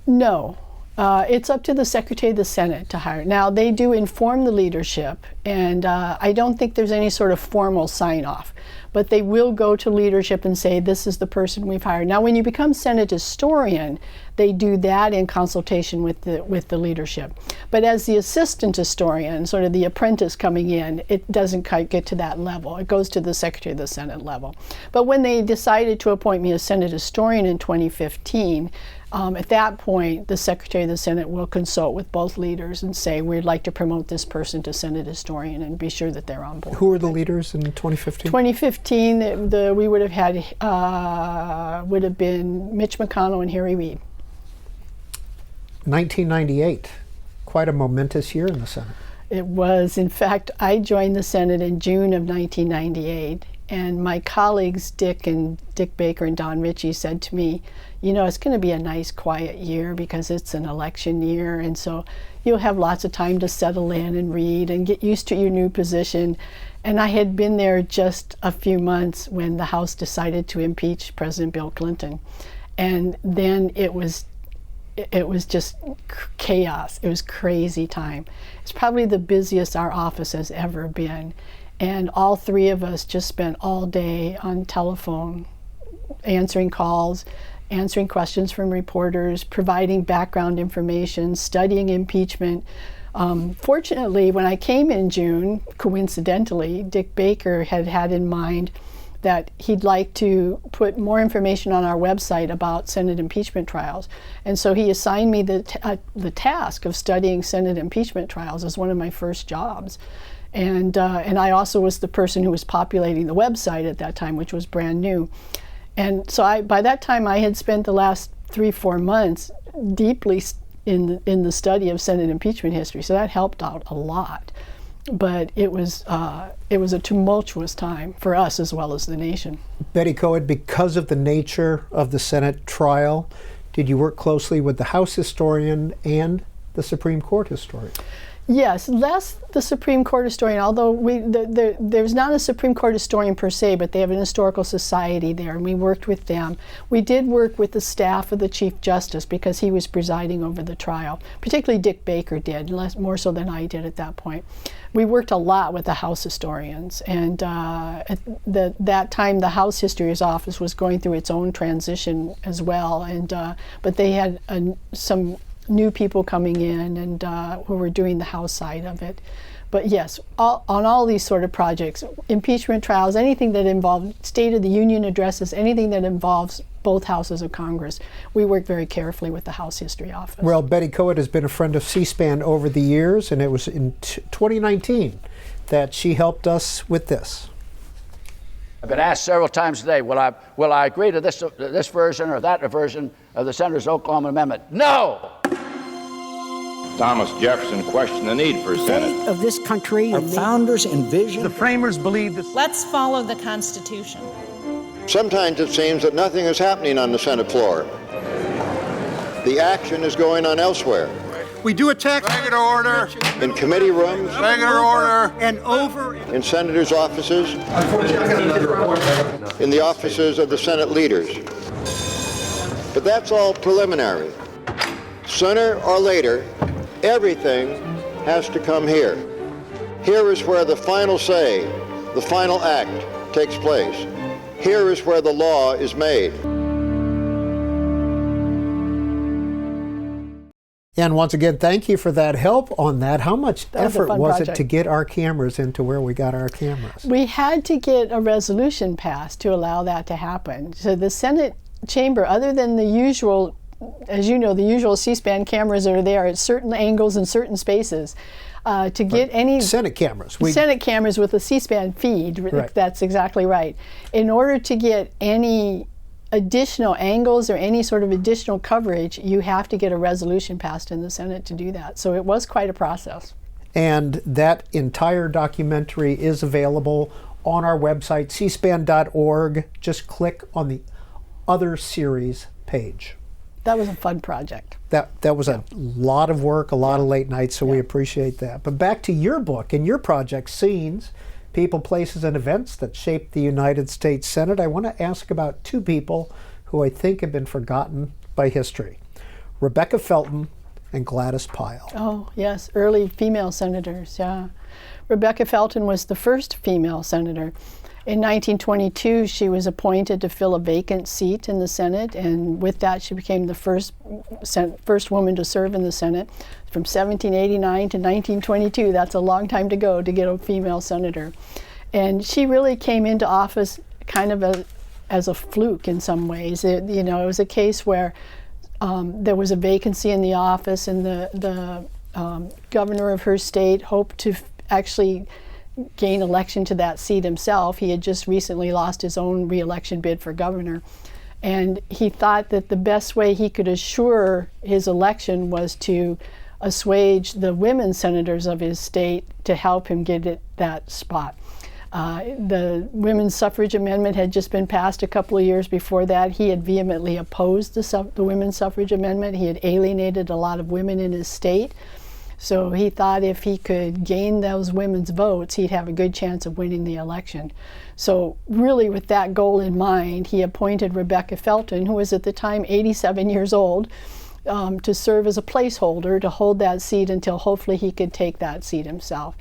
Speaker 6: No. It's up to the Secretary of the Senate to hire. Now, they do inform the leadership, and I don't think there's any sort of formal sign-off, but they will go to leadership and say, this is the person we've hired. Now, when you become Senate historian, they do that in consultation with the leadership. But as the assistant historian, sort of the apprentice coming in, it doesn't quite get to that level. It goes to the Secretary of the Senate level. But when they decided to appoint me as Senate historian in 2015, at that point, the Secretary of the Senate will consult with both leaders and say, we'd like to promote this person to Senate historian, and be sure that they're on board.
Speaker 1: Who were the leaders in 2015?
Speaker 6: 2015, we would have had, would have been Mitch McConnell and Harry Reid.
Speaker 1: 1998, quite a momentous year in the Senate.
Speaker 6: It was. In fact, I joined the Senate in June of 1998, and my colleagues Dick Baker and Don Ritchie said to me, you know, it's going to be a nice quiet year because it's an election year, and so you'll have lots of time to settle in and read and get used to your new position. And I had been there just a few months when the House decided to impeach President Bill Clinton. And then it was just chaos. It was crazy time. It's probably the busiest our office has ever been. And all three of us just spent all day on telephone, answering calls, answering questions from reporters, providing background information, studying impeachment. Fortunately, when I came in June, coincidentally, Dick Baker had in mind that he'd like to put more information on our website about Senate impeachment trials. And so he assigned me the task of studying Senate impeachment trials as one of my first jobs. And I also was the person who was populating the website at that time, which was brand new. And so by that time, I had spent the last 3-4 months deeply in the study of Senate impeachment history. So that helped out a lot. But it was a tumultuous time for us as well as the nation.
Speaker 1: Betty Koed, because of the nature of the Senate trial, did you work closely with the House historian and the Supreme Court historian?
Speaker 6: Yes, less the Supreme Court historian, although there's not a Supreme Court historian per se, but they have an historical society there, and we worked with them. We did work with the staff of the Chief Justice because he was presiding over the trial. Particularly Dick Baker did, more so than I did at that point. We worked a lot with the House historians, and at that time the House History's Office was going through its own transition as well, and but they had some new people coming in and who were doing the House side of it. But yes, on all these sort of projects, impeachment trials, anything that involved State of the Union addresses, anything that involves both houses of Congress, we work very carefully with the House History Office.
Speaker 1: Well, Betty Koed has been a friend of C-SPAN over the years, and it was in 2019 that she helped us with this.
Speaker 14: I've been asked several times today, will I agree to this version or that version of the Senator's Oklahoma Amendment? No!
Speaker 15: Thomas Jefferson questioned the need for a Senate.
Speaker 16: The fate of this country, our founders envisioned.
Speaker 17: The framers believed this.
Speaker 18: Let's follow the Constitution.
Speaker 19: Sometimes it seems that nothing is happening on the Senate floor. The action is going on elsewhere.
Speaker 17: We do attack.
Speaker 19: Regular order. In committee rooms.
Speaker 17: Regular order. And over.
Speaker 19: In senators' offices. In the offices of the Senate leaders. But that's all preliminary. Sooner or later, everything has to come here. Here is where the final say, the final act, takes place. Here is where the law is made.
Speaker 1: And once again, thank you for that help on that. How much effort was it to get our cameras into where we got our cameras?
Speaker 6: We had to get a resolution passed to allow that to happen. So the Senate chamber, other than the usual, as you know, the usual C-SPAN cameras that are there at certain angles and certain spaces, to get any
Speaker 1: Senate cameras.
Speaker 6: Senate cameras with a C-SPAN feed,
Speaker 1: right.
Speaker 6: That's exactly right. In order to get any additional angles or any sort of additional coverage, you have to get a resolution passed in the Senate to do that. So it was quite a process.
Speaker 1: And that entire documentary is available on our website, cspan.org. Just click on the Other Series page.
Speaker 6: That was a fun project.
Speaker 1: That was a lot of work, a lot of late nights, so we appreciate that. But back to your book and your project, Scenes, People, Places, and Events That Shaped the United States Senate. I want to ask about two people who I think have been forgotten by history, Rebecca Felton and Gladys Pyle.
Speaker 6: Oh, yes, early female senators, yeah. Rebecca Felton was the first female senator. In 1922, she was appointed to fill a vacant seat in the Senate, and with that, she became the first woman to serve in the Senate. From 1789 to 1922, that's a long time to go to get a female senator. And she really came into office kind of as a fluke in some ways. It was a case where there was a vacancy in the office, and the governor of her state hoped to actually gain election to that seat himself. He had just recently lost his own re-election bid for governor. And he thought that the best way he could assure his election was to assuage the women senators of his state to help him get that spot. The women's suffrage amendment had just been passed a couple of years before that. He had vehemently opposed the women's suffrage amendment. He had alienated a lot of women in his state. So he thought if he could gain those women's votes, he'd have a good chance of winning the election. So really with that goal in mind, he appointed Rebecca Felton, who was at the time 87 years old, to serve as a placeholder to hold that seat until hopefully he could take that seat himself.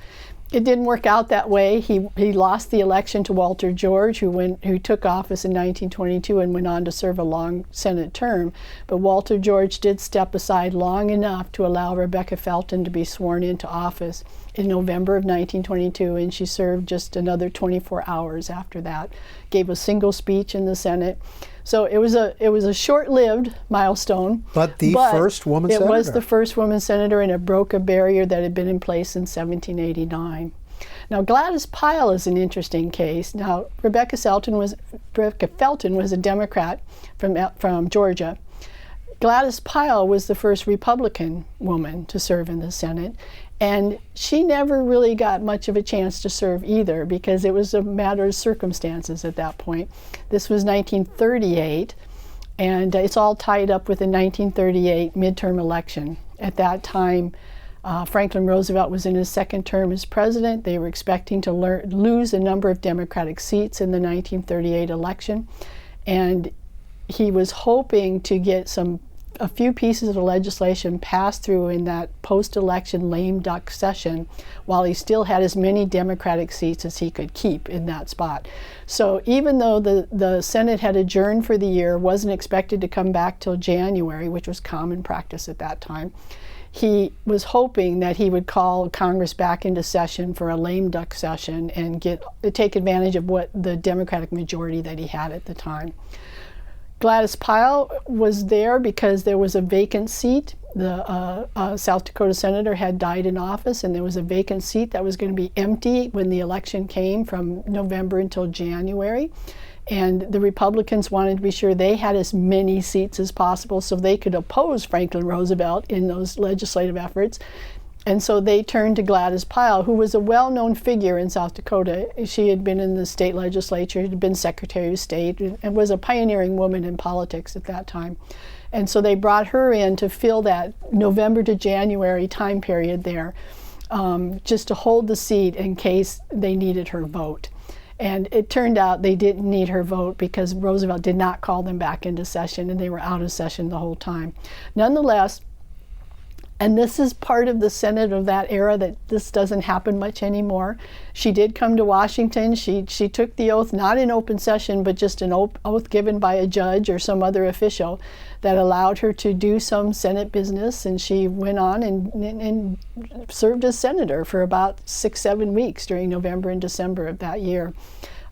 Speaker 6: It didn't work out that way. He lost the election to Walter George, who took office in 1922 and went on to serve a long Senate term. But Walter George did step aside long enough to allow Rebecca Felton to be sworn into office in November of 1922, and she served just another 24 hours after that. Gave a single speech in the Senate. So it was a short-lived milestone.
Speaker 1: But first woman senator.
Speaker 6: It was the first woman senator, and it broke a barrier that had been in place since 1789. Now Gladys Pyle is an interesting case. Now Rebecca Felton was a Democrat from Georgia. Gladys Pyle was the first Republican woman to serve in the Senate. And she never really got much of a chance to serve either, because it was a matter of circumstances at that point. This was 1938, and it's all tied up with the 1938 midterm election. At that time, Franklin Roosevelt was in his second term as president. They were expecting to lose a number of Democratic seats in the 1938 election, and he was hoping to get a few pieces of legislation passed through in that post-election lame duck session while he still had as many Democratic seats as he could keep in that spot. So even though the Senate had adjourned for the year, wasn't expected to come back till January, which was common practice at that time, he was hoping that he would call Congress back into session for a lame duck session and take advantage of what the Democratic majority that he had at the time. Gladys Pyle was there because there was a vacant seat. The South Dakota senator had died in office, and there was a vacant seat that was going to be empty when the election came from November until January. And the Republicans wanted to be sure they had as many seats as possible so they could oppose Franklin Roosevelt in those legislative efforts. And so they turned to Gladys Pyle, who was a well-known figure in South Dakota. She had been in the state legislature, had been Secretary of State, and was a pioneering woman in politics at that time. And so they brought her in to fill that November to January time period there, just to hold the seat in case they needed her vote. And it turned out they didn't need her vote because Roosevelt did not call them back into session, and they were out of session the whole time. Nonetheless, And this is part of the Senate of that era, that this doesn't happen much anymore. She did come to Washington. She took the oath, not in open session, but just an oath given by a judge or some other official that allowed her to do some Senate business. And she went on and served as senator for about 6-7 weeks during November and December of that year.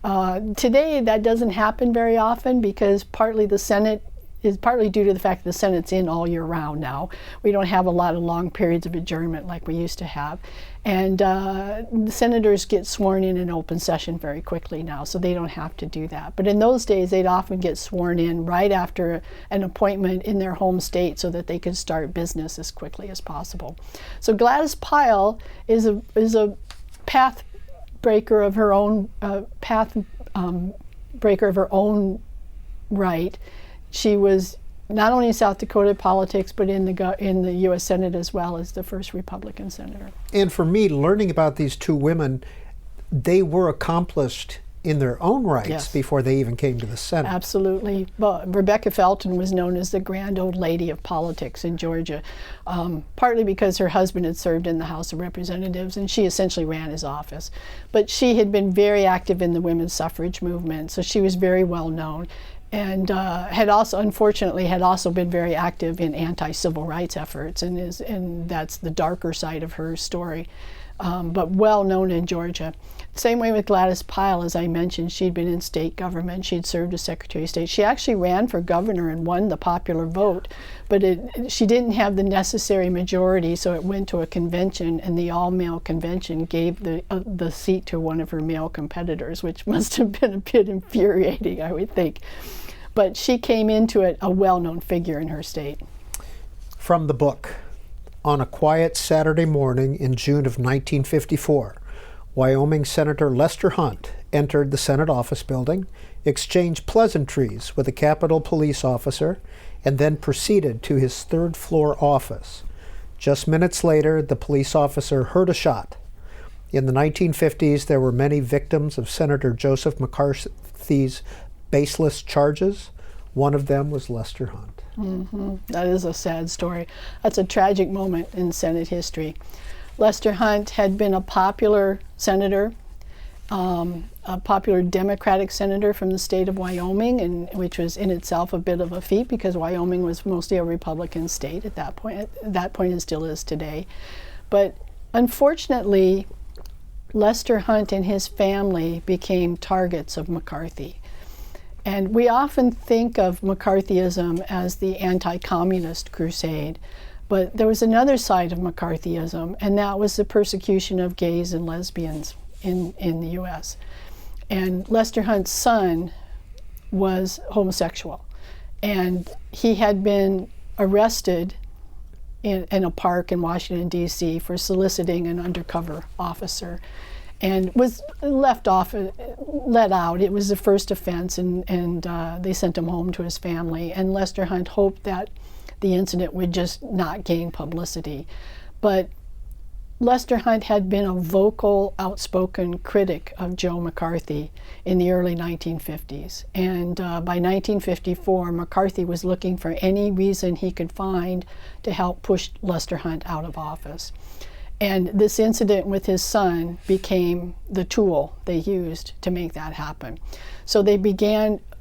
Speaker 6: Today, that doesn't happen very often because partly the Senate is partly due to the fact that the Senate's in all year round now. We don't have a lot of long periods of adjournment like we used to have. And the senators get sworn in open session very quickly now, so they don't have to do that. But in those days, they'd often get sworn in right after an appointment in their home state so that they could start business as quickly as possible. So Gladys Pyle is a path breaker of her own breaker of her own right. She was not only in South Dakota politics, but in the U.S. Senate as well as the first Republican senator.
Speaker 1: And for me, learning about these two women, they were accomplished in their own rights before they even came to the Senate.
Speaker 6: Absolutely. Well, Rebecca Felton was known as the grand old lady of politics in Georgia, partly because her husband had served in the House of Representatives and she essentially ran his office. But she had been very active in the women's suffrage movement, so she was very well known. And had also, unfortunately, been very active in anti-civil rights efforts, and that's the darker side of her story, but well known in Georgia. Same way with Gladys Pyle, as I mentioned, she'd been in state government. She'd served as Secretary of State. She actually ran for governor and won the popular vote, but she didn't have the necessary majority, so it went to a convention, and the all-male convention gave the seat to one of her male competitors, which must have been a bit infuriating, I would think. But she came into it a well-known figure in her state.
Speaker 1: From the book, on a quiet Saturday morning in June of 1954, Wyoming Senator Lester Hunt entered the Senate office building, exchanged pleasantries with a Capitol police officer, and then proceeded to his third-floor office. Just minutes later, the police officer heard a shot. In the 1950s, there were many victims of Senator Joseph McCarthy's baseless charges. One of them was Lester Hunt.
Speaker 6: Mm-hmm. That is a sad story. That's a tragic moment in Senate history. Lester Hunt had been a popular senator, a popular Democratic senator from the state of Wyoming, and which was in itself a bit of a feat because Wyoming was mostly a Republican state at that point. At that point, it still is today. But unfortunately, Lester Hunt and his family became targets of McCarthy. And we often think of McCarthyism as the anti-communist crusade, but there was another side of McCarthyism, and that was the persecution of gays and lesbians in the U.S. And Lester Hunt's son was homosexual, and he had been arrested in a park in Washington, D.C. for soliciting an undercover officer, and was let out. It was the first offense, and they sent him home to his family. And Lester Hunt hoped that the incident would just not gain publicity. But Lester Hunt had been a vocal, outspoken critic of Joe McCarthy in the early 1950s. And by 1954, McCarthy was looking for any reason he could find to help push Lester Hunt out of office. And this incident with his son became the tool they used to make that happen. So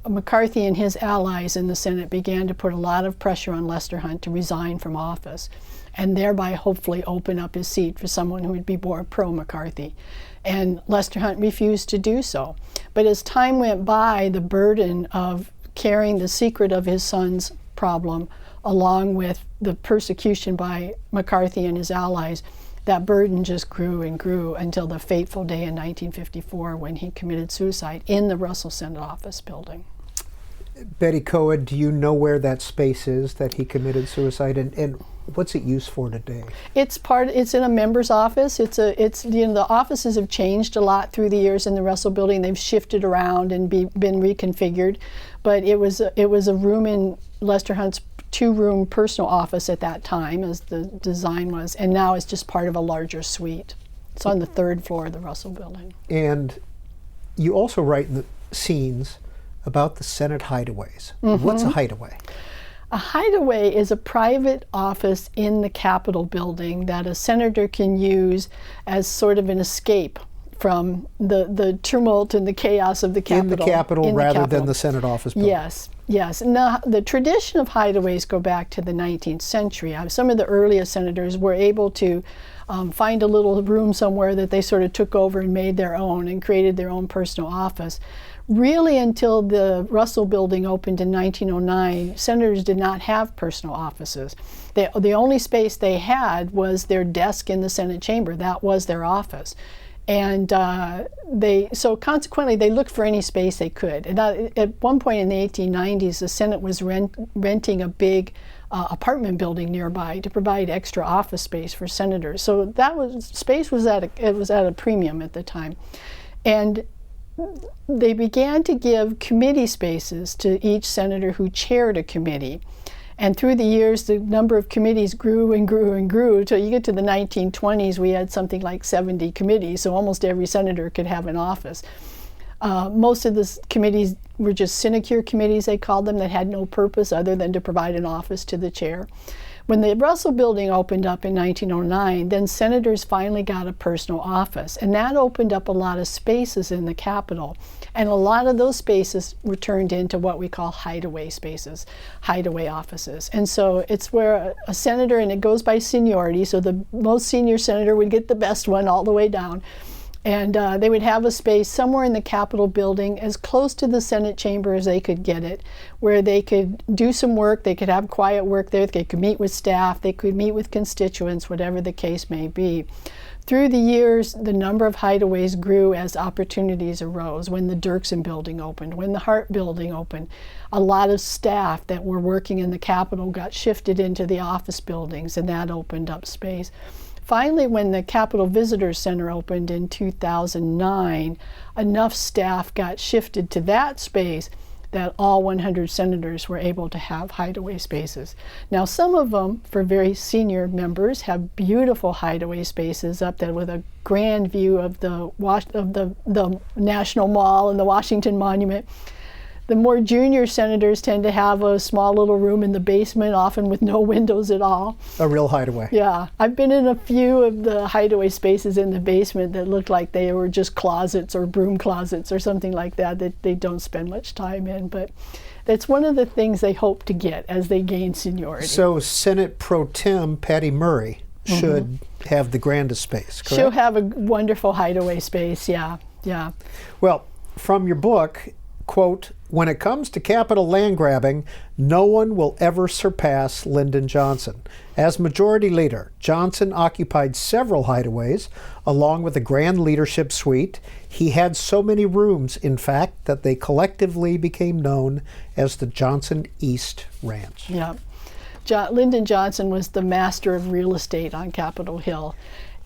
Speaker 6: McCarthy and his allies in the Senate began to put a lot of pressure on Lester Hunt to resign from office, and thereby hopefully open up his seat for someone who would be more pro-McCarthy. And Lester Hunt refused to do so. But as time went by, the burden of carrying the secret of his son's problem, along with the persecution by McCarthy and his allies, that burden just grew and grew until the fateful day in 1954 when he committed suicide in the Russell Senate office building.
Speaker 1: Betty Koed, do you know where that space is that he committed suicide, and what's it used for today? It's
Speaker 6: in a member's office. The offices have changed a lot through the years in the Russell building. They've shifted around and been reconfigured, but it was a room in Lester Hunt's two-room personal office at that time, as the design was, and now it's just part of a larger suite. It's on the third floor of the Russell building.
Speaker 1: And you also write in the scenes about the Senate hideaways. Mm-hmm. What's a hideaway?
Speaker 6: A hideaway is a private office in the Capitol building that a senator can use as sort of an escape from the tumult and the chaos of the Capitol.
Speaker 1: In the Capitol rather than the Senate office building.
Speaker 6: Yes, yes. Now, the tradition of hideaways go back to the 19th century. Some of the earliest senators were able to find a little room somewhere that they sort of took over and made their own and created their own personal office. Really, until the Russell Building opened in 1909, senators did not have personal offices. The only space they had was their desk in the Senate chamber. That was their office. And so consequently, they looked for any space they could. And at one point in the 1890s, the Senate was renting a big apartment building nearby to provide extra office space for senators. So space was at a premium at the time. And they began to give committee spaces to each senator who chaired a committee. And through the years, the number of committees grew and grew and grew. Until you get to the 1920s, we had something like 70 committees, so almost every senator could have an office. Most of the committees were just sinecure committees, they called them, that had no purpose other than to provide an office to the chair. When the Russell Building opened up in 1909, then senators finally got a personal office, and that opened up a lot of spaces in the Capitol. And a lot of those spaces were turned into what we call hideaway spaces, hideaway offices. And so it's where a senator, and it goes by seniority, so the most senior senator would get the best one all the way down. And they would have a space somewhere in the Capitol building as close to the Senate chamber as they could get it, where they could do some work, they could have quiet work there, they could meet with staff, they could meet with constituents, whatever the case may be. Through the years, the number of hideaways grew as opportunities arose. When the Dirksen building opened, when the Hart building opened, a lot of staff that were working in the Capitol got shifted into the office buildings, and that opened up space. Finally, when the Capitol Visitors Center opened in 2009, enough staff got shifted to that space that all 100 senators were able to have hideaway spaces. Now, some of them, for very senior members, have beautiful hideaway spaces up there with a grand view of the National Mall and the Washington Monument. The more junior senators tend to have a small little room in the basement, often with no windows at all.
Speaker 1: A real hideaway.
Speaker 6: Yeah. I've been in a few of the hideaway spaces in the basement that looked like they were just closets or broom closets or something like that they don't spend much time in. But that's one of the things they hope to get as they gain seniority.
Speaker 1: So Senate Pro Tem Patty Murray should have the grandest space, correct?
Speaker 6: She'll have a wonderful hideaway space, yeah.
Speaker 1: Well, from your book, quote, "When it comes to Capitol land grabbing, no one will ever surpass Lyndon Johnson. As Majority Leader, Johnson occupied several hideaways, along with a grand leadership suite. He had so many rooms, in fact, that they collectively became known as the Johnson East Ranch."
Speaker 6: Yeah. Lyndon Johnson was the master of real estate on Capitol Hill.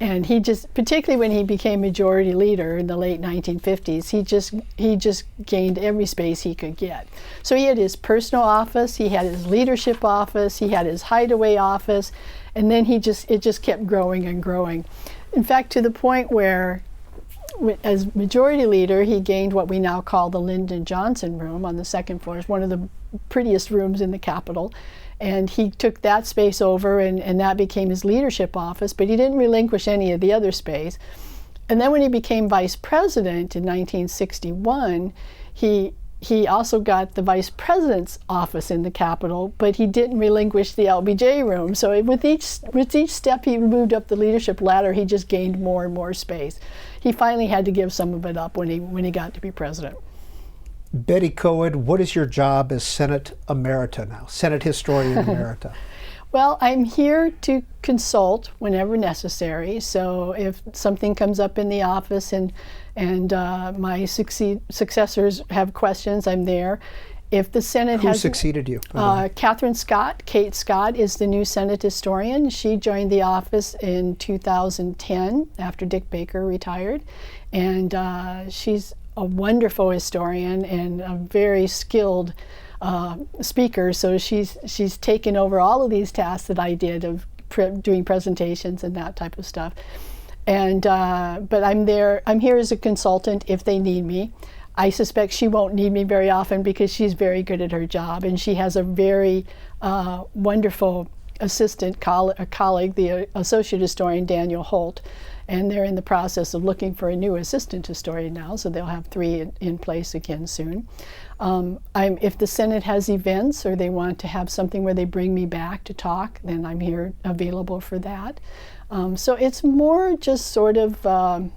Speaker 6: And he just, particularly when he became Majority Leader in the late 1950s, he just gained every space he could get. So he had his personal office, he had his leadership office, he had his hideaway office, and then it just kept growing and growing. In fact, to the point where, as Majority Leader, he gained what we now call the Lyndon Johnson room on the second floor. It's one of the prettiest rooms in the Capitol. And he took that space over, and that became his leadership office, but he didn't relinquish any of the other space. And then when he became vice president in 1961, he also got the vice president's office in the Capitol, but he didn't relinquish the LBJ room. So with each step he moved up the leadership ladder, he just gained more and more space. He finally had to give some of it up when he got to be president.
Speaker 1: Betty Koed, what is your job as Senate Emerita now, Senate Historian Emerita?
Speaker 6: Well, I'm here to consult whenever necessary. So if something comes up in the office and my successors have questions, I'm there. If the Senate
Speaker 1: Who succeeded you?
Speaker 6: Catherine Scott, Kate Scott, is the new Senate historian. She joined the office in 2010 after Dick Baker retired, and she's a wonderful historian and a very skilled speaker. So she's taken over all of these tasks that I did of doing presentations and that type of stuff. And but I'm here as a consultant if they need me. I suspect she won't need me very often because she's very good at her job, and she has a very wonderful assistant colleague, the associate historian Daniel Holt, and they're in the process of looking for a new assistant historian now, so they'll have 3 in place again soon. If the Senate has events or they want to have something where they bring me back to talk, then I'm here available for that. So it's more just sort of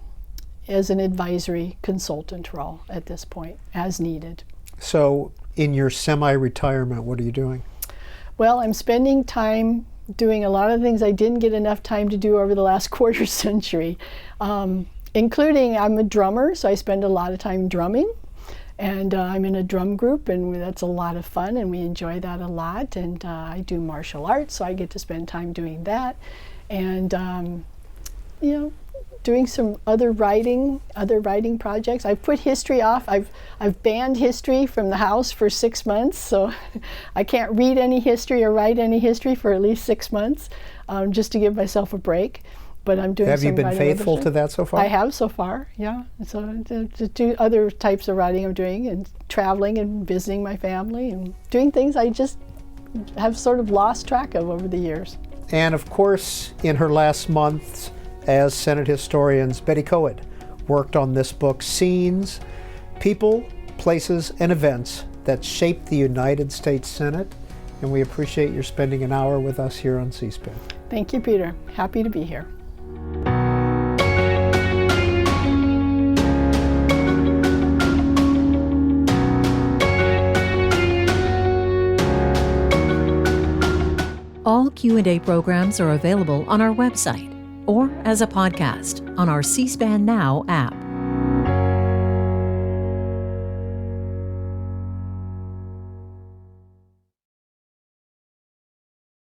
Speaker 6: as an advisory consultant role at this point, as needed.
Speaker 1: So in your semi-retirement, what are you doing?
Speaker 6: Well, I'm spending time doing a lot of things I didn't get enough time to do over the last quarter century, including I'm a drummer, so I spend a lot of time drumming. And I'm in a drum group, and that's a lot of fun, and we enjoy that a lot. And I do martial arts, so I get to spend time doing that. And, doing some other writing projects. I've put history off. I've banned history from the house for 6 months, so I can't read any history or write any history for at least 6 months, just to give myself a break. But I'm doing.
Speaker 1: Have you been faithful to that so far?
Speaker 6: I have so far, yeah. So to do other types of writing I'm doing, and traveling and visiting my family and doing things I just have sort of lost track of over the years.
Speaker 1: And of course, in her last months as Senate historians, Betty Koed worked on this book, Scenes, People, Places, and Events That Shaped the United States Senate. And we appreciate your spending an hour with us here on C-SPAN.
Speaker 6: Thank you, Peter. Happy to be here.
Speaker 20: All Q&A programs are available on our website or as a podcast on our C-SPAN Now app.